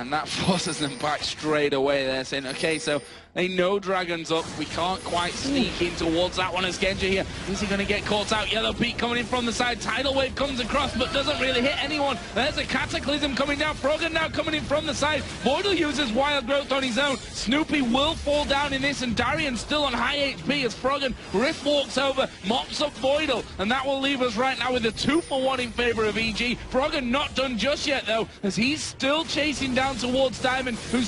And that forces them back straight away. They're saying, okay, so they know Dragon's up. We can't quite sneak in towards that one as Genja here. Is he going to get caught out? Yellow Peak coming in from the side. Tidal Wave comes across but doesn't really hit anyone. There's a Cataclysm coming down. Froggen now coming in from the side. Voidal uses Wild Growth on his own. Snoopy will fall down in this, and Darian still on high HP as Froggen. Rift walks over, mops up Voidal, and that will leave us right now with a 2-for-1 in favor of EG. Froggen not done just yet though, as he's still chasing down towards Diamond, who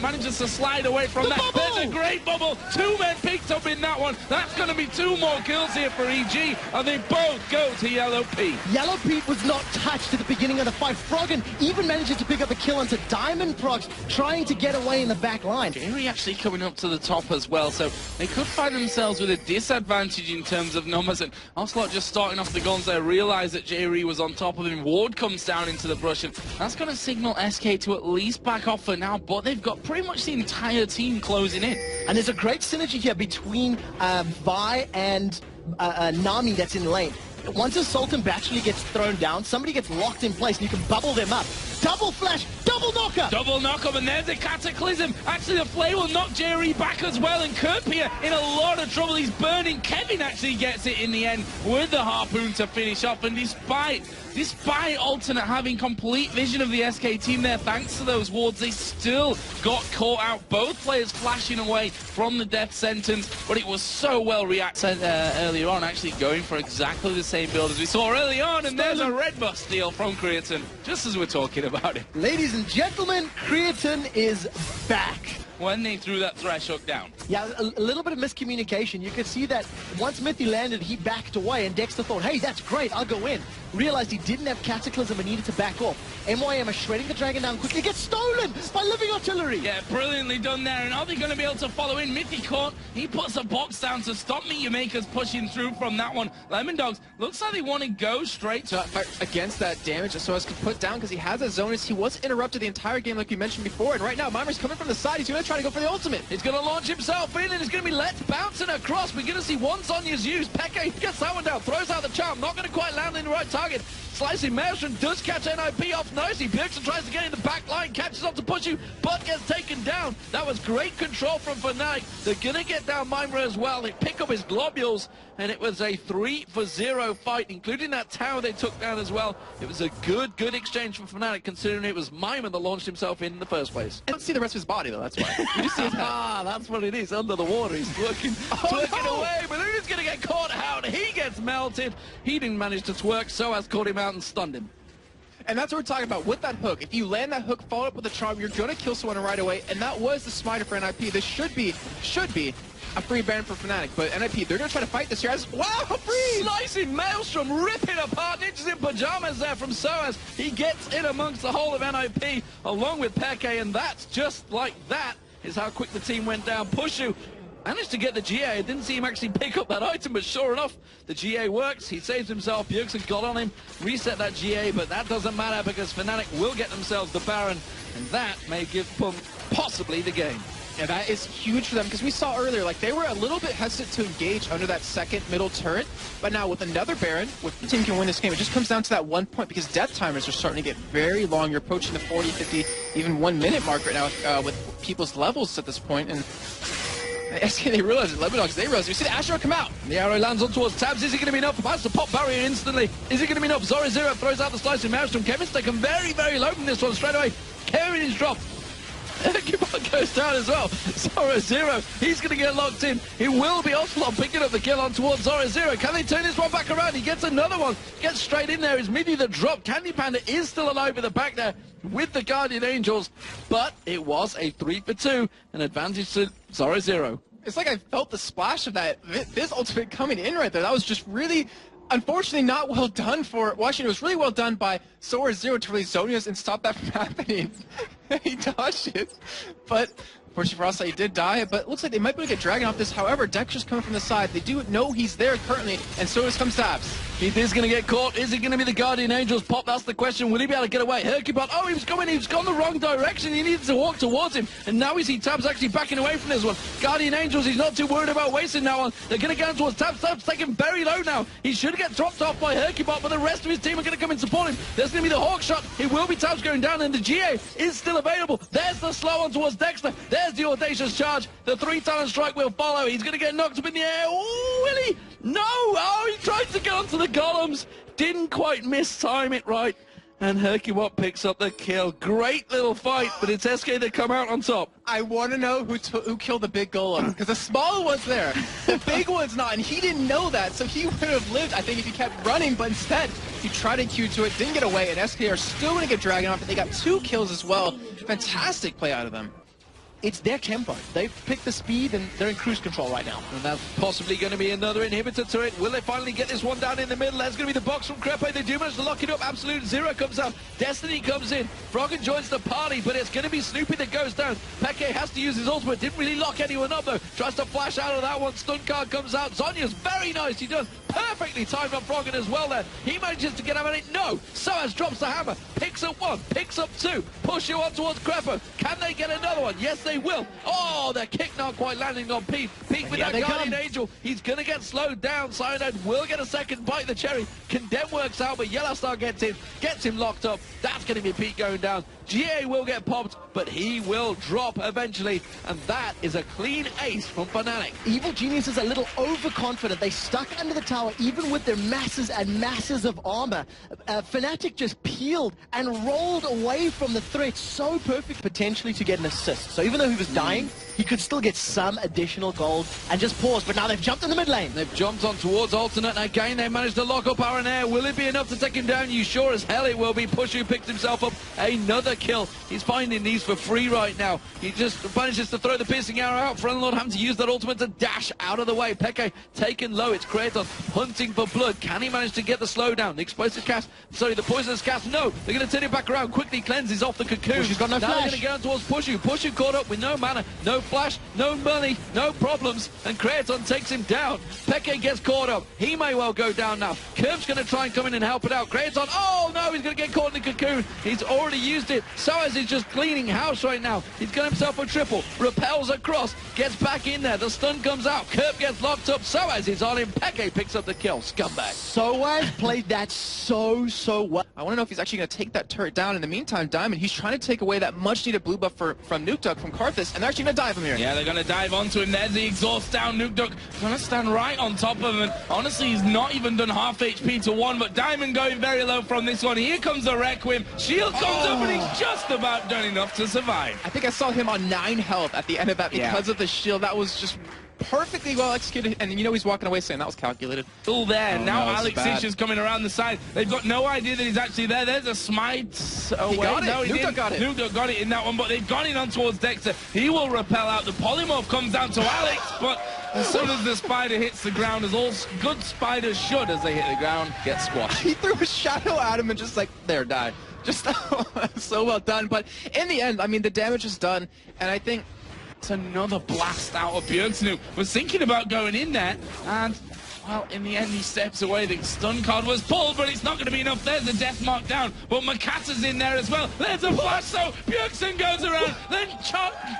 manages to slide away from that. There's a great bubble. 2 men picked up in that one. That's going to be 2 more kills here for EG, and they both go to Yellow Pete. Yellow Pete was not touched at the beginning of the fight. Froggen even manages to pick up a kill onto Diamond Prox, trying to get away in the back line. Jerry actually coming up to the top as well, so they could find themselves with a disadvantage in terms of numbers. And Ocelot just starting off the guns there, realized that Jerry was on top of him. Ward comes down into the brush, and that's going to signal SK to at least back off for now, but they've got pretty much the entire team closing in. And there's a great synergy here between Vi and Nami that's in lane. Once a Sultan actually gets thrown down, somebody gets locked in place and you can bubble them up. Double flash, double knock-up! Double knock-up, and there's a Cataclysm. Actually, the Flay will knock Jerry back as well, and Kurpia in a lot of trouble. He's burning. Kevin actually gets it in the end with the Harpoon to finish off, and despite Alternate having complete vision of the SK team there, thanks to those wards, they still got caught out. Both players flashing away from the death sentence, but it was so well reacted earlier on, actually going for exactly the same build as we saw early on, and there's a red buff steal from Creatine, just as we're talking about it. Ladies and gentlemen, Creatine is back. When they threw that Thresh hook down. Yeah, a little bit of miscommunication. You could see that once Mithy landed, he backed away, and Dexter thought, hey, that's great, I'll go in. Realized he didn't have Cataclysm and needed to back off. MYM are shredding the Dragon down quickly. Gets stolen by Living Artillery. Yeah, brilliantly done there. And are they going to be able to follow in? Mithy caught. He puts a box down to stop Meteormakers pushing through from that one. Lemon Dogs, looks like they want to go straight to against that damage so as to put down, because he has a Zonus. He was interrupted the entire game like you mentioned before, and right now Mimer's coming from the side. He's going to try to go for the ultimate. He's going to launch himself in, and it's going to be Let's bouncing across. We're going to see one Sonya's used. Peke gets that one down, throws out the charm, not going to quite land in the right target. Slicing Maelstrom does catch NIP off nicely. Bjergsen tries to get in the back line, catches up to Pushu, but gets taken down. That was great control from Fnatic. They're going to get down Mimra as well. They pick up his globules, and it was a 3-for-0 fight, including that tower they took down as well. It was a good exchange from Fnatic, considering it was Mimra that launched himself in the first place. I don't see the rest of his body, though, that's why. You see that's what it is. Under the water, he's twerking away, but who's going to get caught out? He gets melted. He didn't manage to twerk, so has caught him out and stunned him. And that's what we're talking about with that hook. If you land that hook, follow up with a charm, you're going to kill someone right away, and that was the smiter for NIP. This should be a free ban for Fnatic, but NIP, they're going to try to fight this here. Wow, free! Slicing Maelstrom, ripping apart Ninjas in Pajamas there from Soaz. He gets in amongst the whole of NIP, along with Peke, and that's just like that is how quick the team went down. Pushu managed to get the GA. I didn't see him actually pick up that item, but sure enough, the GA works. He saves himself. Bjergsen got on him, reset that GA, but that doesn't matter because Fnatic will get themselves the Baron, and that may give Pump possibly the game. Yeah, that is huge for them, because we saw earlier, like, they were a little bit hesitant to engage under that second middle turret, but now with another Baron, if the team can win this game, it just comes down to that 1 point, because death timers are starting to get very long. You're approaching the 40, 50, even 1 minute mark right now with people's levels at this point, and SK, they realize it. Lemon Dogs, they realize it. We see the Astro come out. The arrow lands on towards Tabs. Is it going to be enough? Has to pop barrier instantly. Is it going to be enough? Zora Zero throws out the slice in Maelstrom. Kevin's taken very low from this one straight away. Karen is dropped. Cupid goes down as well. Zora Zero, he's going to get locked in. It will be Ocelot picking up the kill on towards Zora Zero. Can they turn this one back around? He gets another one. Gets straight in there. Is Mithy the drop? Candy Panda is still alive in the back there with the Guardian Angels, but it was a 3-for-2, an advantage to Zora Zero. It's like I felt the splash of that, this ultimate coming in right there. That was just really, unfortunately, not well done for Washington. It was really well done by Zora Zero to really Zonius and stop that from happening. He dodged it, but unfortunately for us, he did die. But it looks like they might be able to get Dragon off this. However, Dexter's coming from the side. They do know he's there currently, and so comes Tabs. He is going to get caught. Is it going to be the Guardian Angel's pop? That's the question. Will he be able to get away? Hercubot, oh, he was gone the wrong direction. He needed to walk towards him. And now we see Tabs actually backing away from this one. Guardian Angels, he's not too worried about wasting that one. They're going to go towards Tabs. Tabs taken very low now. He should get dropped off by Hercubot, but the rest of his team are going to come and support him. There's going to be the Hawk shot. It will be Tabs going down, and the GA is still available. There's the slow on towards Dexter. There's the audacious charge. The 3-talent strike will follow. He's going to get knocked up in the air. Ooh, will he? No! Oh, he tried to get onto the golems. Didn't quite time it right. And Hercubot picks up the kill. Great little fight, but it's SK that come out on top. I want to know who killed the big golem, because the smaller one's there, the big one's not, and he didn't know that, so he would have lived, I think, if he kept running, but instead, he tried to Q to it, didn't get away, and SK are still going to get dragged off, and they got 2 kills as well. Fantastic play out of them. It's their tempo. They've picked the speed, and they're in cruise control right now. And that's possibly going to be another inhibitor to it. Will they finally get this one down in the middle? That's going to be the box from Crepe. They do manage to lock it up. Absolute Zero comes out. Destiny comes in. Froggen joins the party, but it's going to be Snoopy that goes down. Peke has to use his ultimate. Didn't really lock anyone up, though. Tries to flash out of that one. Stun card comes out. Zonya's very nice. He does perfectly timed on Froggen as well there. He manages to get out of it. No. Soaz drops the hammer. Picks up 1. Picks up 2. Push you on towards Crepe. Can they get another one? Yes, they will. Oh, the kick not quite landing on Pete. Pete with that Guardian Angel. He's going to get slowed down. Cyanide will get a second bite of the cherry. Condemn works out, but Yellow Star gets him locked up. That's going to be Pete going down. GA will get popped, but he will drop eventually. And that is a clean ace from Fnatic. Evil Genius is a little overconfident. They stuck under the tower, even with their masses and masses of armor. Fnatic just peeled and rolled away from the threat so perfect, potentially to get an assist. So even though he was dying, he could still get some additional gold and just pause. But now they've jumped in the mid lane. They've jumped on towards Alternate. Again, they managed to lock up Aaron Air. Will it be enough to take him down? You sure as hell it will be. Pushu picks himself up. Another kill. He's finding these for free right now. He just manages to throw the piercing arrow out. Frenlord having to use that ultimate to dash out of the way. Peke taken low. It's Kratos hunting for blood. Can he manage to get the slowdown? The explosive cast. Sorry, the poisonous cast. No. They're going to turn it back around. Quickly cleanses off the cocoon. She's got no now flash. They're going to get on towards Pushu. Pushu caught up with no mana, no flash, no money, no problems. And Kratos takes him down. Peke gets caught up. He may well go down now. Curve's going to try and come in and help it out. Kratos. Oh no, he's going to get caught in the cocoon. He's already used it. Soaz is just cleaning house right now. He's got himself a triple. Repels across. Gets back in there. The stun comes out. Curve gets locked up. Soaz is on him. Peke picks up the kill. Scumbag. Soaz played that so well. I want to know if he's actually going to take that turret down. In the meantime, Diamond, he's trying to take away that much-needed blue buff from Nuke Duck, from Karthus, and they're actually going to dive him here. Yeah, they're going to dive onto him. There's the exhaust down. Nuke Duck going to stand right on top of him. And honestly, he's not even done half HP to 1, but Diamond going very low from this one. Here comes the Requiem. Shield comes up, and he's just about done enough to survive. I think I saw him on 9 health at the end of that because of the shield. That was just perfectly well executed, and you know he's walking away saying that was calculated. Still there. Oh, now no, Alex Ish is coming around the side. They've got no idea that he's actually there. There's a smite away. He got it. No, Nuke Duck got it. Nuke Duck got it in that one, but they've gone in on towards Dexter. He will repel out. The polymorph comes down to Alex, but as soon as the spider hits the ground, as all good spiders should as they hit the ground, get squashed. He threw a shadow at him and just like, there, die. Just so well done. But in the end, I mean, the damage is done, and I think it's another blast out of Bjergsen, who was thinking about going in there, and well, in the end, he steps away. The stun card was pulled, but it's not going to be enough. There's a death mark down, but Makata's in there as well. There's a flash, so Bjergsen goes around, then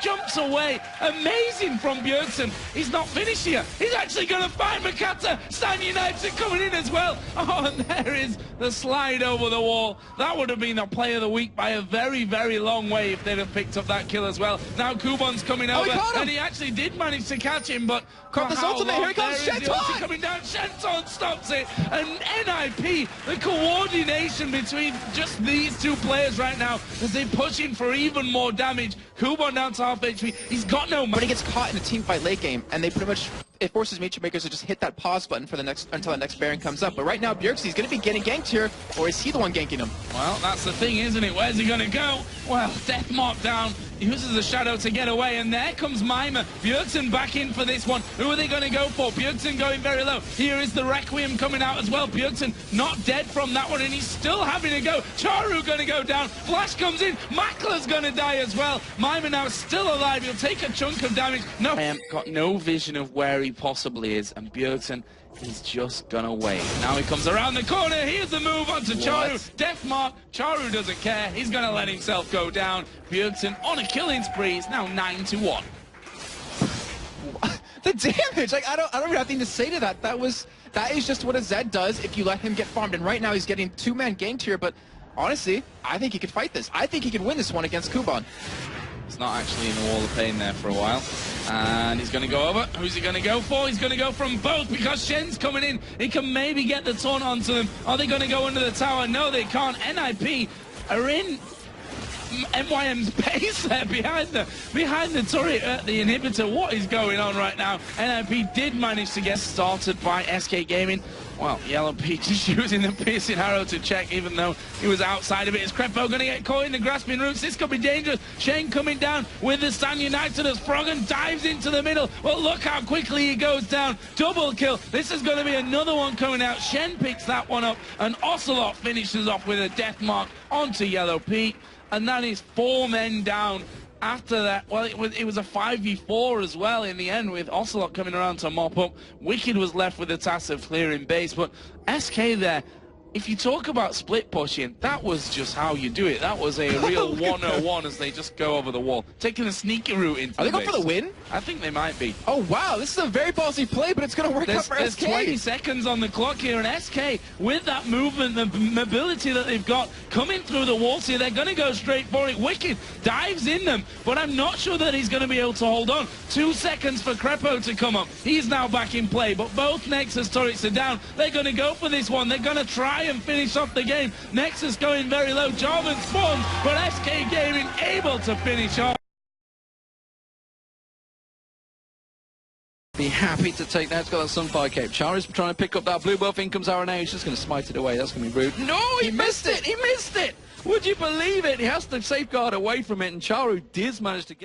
jumps away. Amazing from Bjergsen. He's not finished here. He's actually going to find Makata. Stan United coming in as well. Oh, and there is the slide over the wall. That would have been the play of the week by a very, very long way if they'd have picked up that kill as well. Now Kubon's coming over, and he actually did manage to catch him, but Karthus ultimate, here he comes, Shenton! Coming down, Shenton stops it, and NIP, the coordination between just these two players right now, as they push in for even more damage. Kubon down to half HP, he's got no money. But he gets caught in a team fight late game, and they pretty much, it forces Nature Makers to just hit that pause button for the next until the next Baron comes up. But right now, Bjergsen's going to be getting ganked here, or is he the one ganking him? Well, that's the thing, isn't it? Where's he going to go? Well, death mark down. He uses the shadow to get away, and there comes Mima. Bjergsen back in for this one. Who are they going to go for? Bjergsen going very low. Here is the Requiem coming out as well. Bjergsen not dead from that one, and he's still having to go. Charu going to go down. Flash comes in. Makla's going to die as well. Mima now still alive. He'll take a chunk of damage. No, got no vision of where he possibly is, and Bjergsen He's just gonna wait. Now he comes around the corner. Here's the move onto Charu. Death mark. Charu doesn't care. He's gonna let himself go down. Bjergsen on a killing spree. It's now 9-1. The damage! Like I don't have anything to say to that. That is just what a Zed does if you let him get farmed. And right now he's getting two-man ganked here, but honestly, I think he could fight this. I think he could win this one against Kuban. He's not actually in the wall of pain there for a while. And he's going to go over. Who's he going to go for? He's going to go from both because Shen's coming in. He can maybe get the taunt onto them. Are they going to go under the tower? No, they can't. NIP are in MYM's base there behind the turret at the inhibitor. What is going on right now? NIP did manage to get started by SK Gaming. Well, Yellow Peach is using the piercing arrow to check, even though he was outside of it. Is Krepo going to get caught in the grasping roots? This could be dangerous. Shane coming down with the Stand United as Froggen dives into the middle. Well, look how quickly he goes down. Double kill. This is going to be another one coming out. Shen picks that one up, and Ocelot finishes off with a death mark onto Yellow Peach. And that is 4 men down. After that, well, it was a 5v4 as well in the end, with Ocelot coming around to mop up. Wicked was left with the task of clearing base, but SK there, if you talk about split pushing, that was just how you do it. That was a real 101 as they just go over the wall, taking a sneaky route into Are they the going for the win? I think they might be. Oh, wow, this is a very ballsy play, but it's going to work out for There's SK. 20 seconds on the clock here, and SK, with that movement, the mobility that they've got coming through the walls here, they're going to go straight for it. Wicked dives in them, but I'm not sure that he's going to be able to hold on. 2 seconds for Krepo to come up. He's now back in play, but both Nexus turrets are down. They're going to go for this one. They're going to try and finish off the game. Nexus going very low. Jarvan spawns, but SK Gaming able to finish off. Be happy to take that. It's got that Sunfire Cape. Charu's trying to pick up that blue buff. In comes Arana. He's just going to smite it away. That's going to be rude. No, he missed it. He missed it. Would you believe it? He has to safeguard away from it, and Charu did manage to get